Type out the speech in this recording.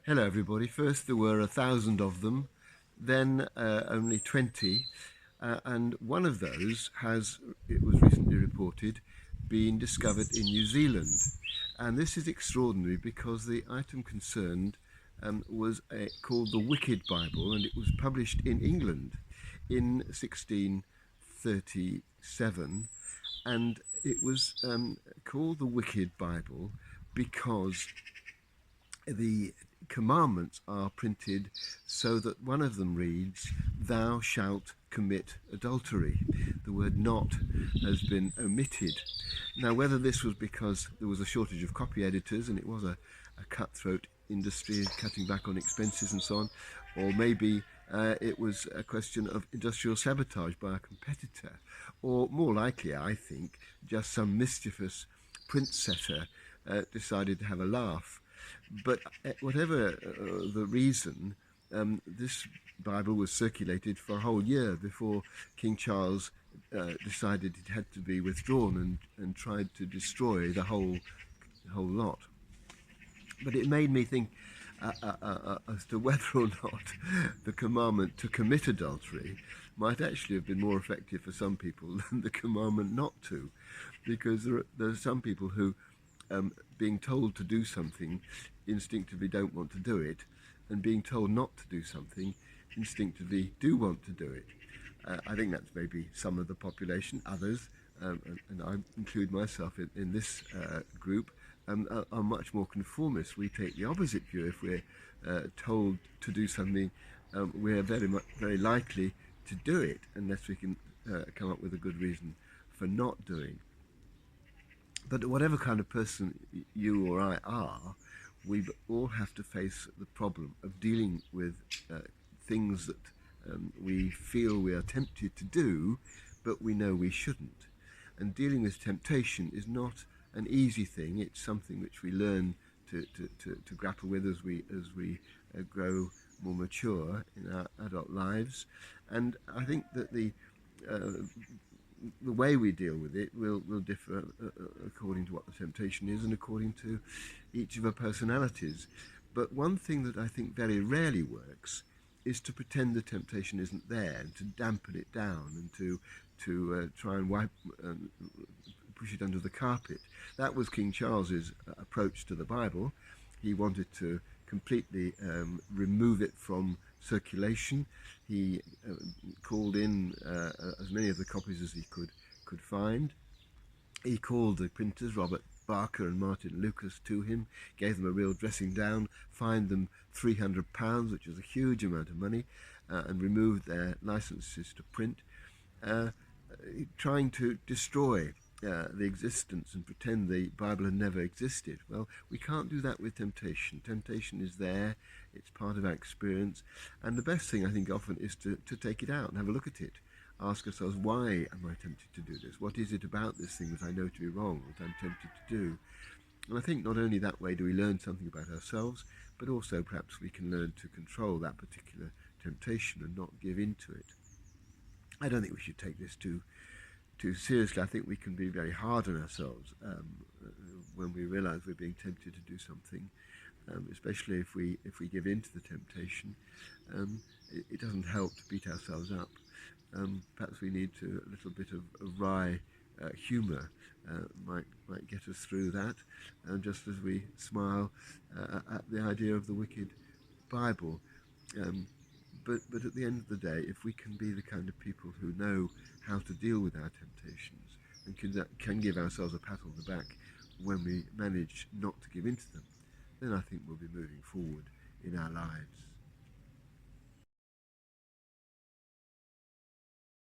Hello, everybody. First, there were 1,000 of them, then only 20, and one of those has, it was recently reported, been discovered in New Zealand. And this is extraordinary because the item concerned was called the Wicked Bible, and it was published in England in 1637. And it was called the Wicked Bible because the commandments are printed so that one of them reads, "Thou shalt commit adultery." The word "not" has been omitted. Now, whether this was because there was a shortage of copy editors and it was a cutthroat industry cutting back on expenses and so on, or maybe it was a question of industrial sabotage by a competitor, or more likely, I think, just some mischievous print setter decided to have a laugh. But whatever the reason, this Bible was circulated for a whole year before King Charles decided it had to be withdrawn and tried to destroy the whole lot. But it made me think as to whether or not the commandment to commit adultery might actually have been more effective for some people than the commandment not to, because there are some people who, being told to do something, instinctively don't want to do it, and being told not to do something, instinctively do want to do it. I think that's maybe some of the population. Others, and I include myself in this group, are much more conformist. We take the opposite view. If we're told to do something, we're very likely to do it unless we can come up with a good reason for not doing. But whatever kind of person you or I are, we all have to face the problem of dealing with things that we feel we are tempted to do, but we know we shouldn't. And dealing with temptation is not an easy thing. It's something which we learn to grapple with as we grow more mature in our adult lives. And I think that the way we deal with it will differ according to what the temptation is and according to each of our personalities. But one thing that I think very rarely works is to pretend the temptation isn't there and to dampen it down and to try and push it under the carpet. That was King Charles's approach to the Bible. He wanted to completely remove it from circulation. He called in as many of the copies as he could find. He called the printers, Robert Barker and Martin Lucas, to him, gave them a real dressing down, fined them £300, which was a huge amount of money, and removed their licenses to print, trying to destroy the existence and pretend the Bible had never existed. Well, we can't do that with temptation. Temptation is there, it's part of our experience, and the best thing I think often is to take it out and have a look at it. Ask ourselves, why am I tempted to do this? What is it about this thing that I know to be wrong, that I'm tempted to do? And I think not only that way do we learn something about ourselves, but also perhaps we can learn to control that particular temptation and not give in to it. I don't think we should take this too seriously. I think we can be very hard on ourselves when we realise we're being tempted to do something, especially if we give in to the temptation. It doesn't help to beat ourselves up. Perhaps we need a little bit of wry humour might get us through that, just as we smile at the idea of the wicked Bible. But at the end of the day, if we can be the kind of people who know how to deal with our temptations and can give ourselves a pat on the back when we manage not to give in to them, then I think we'll be moving forward in our lives.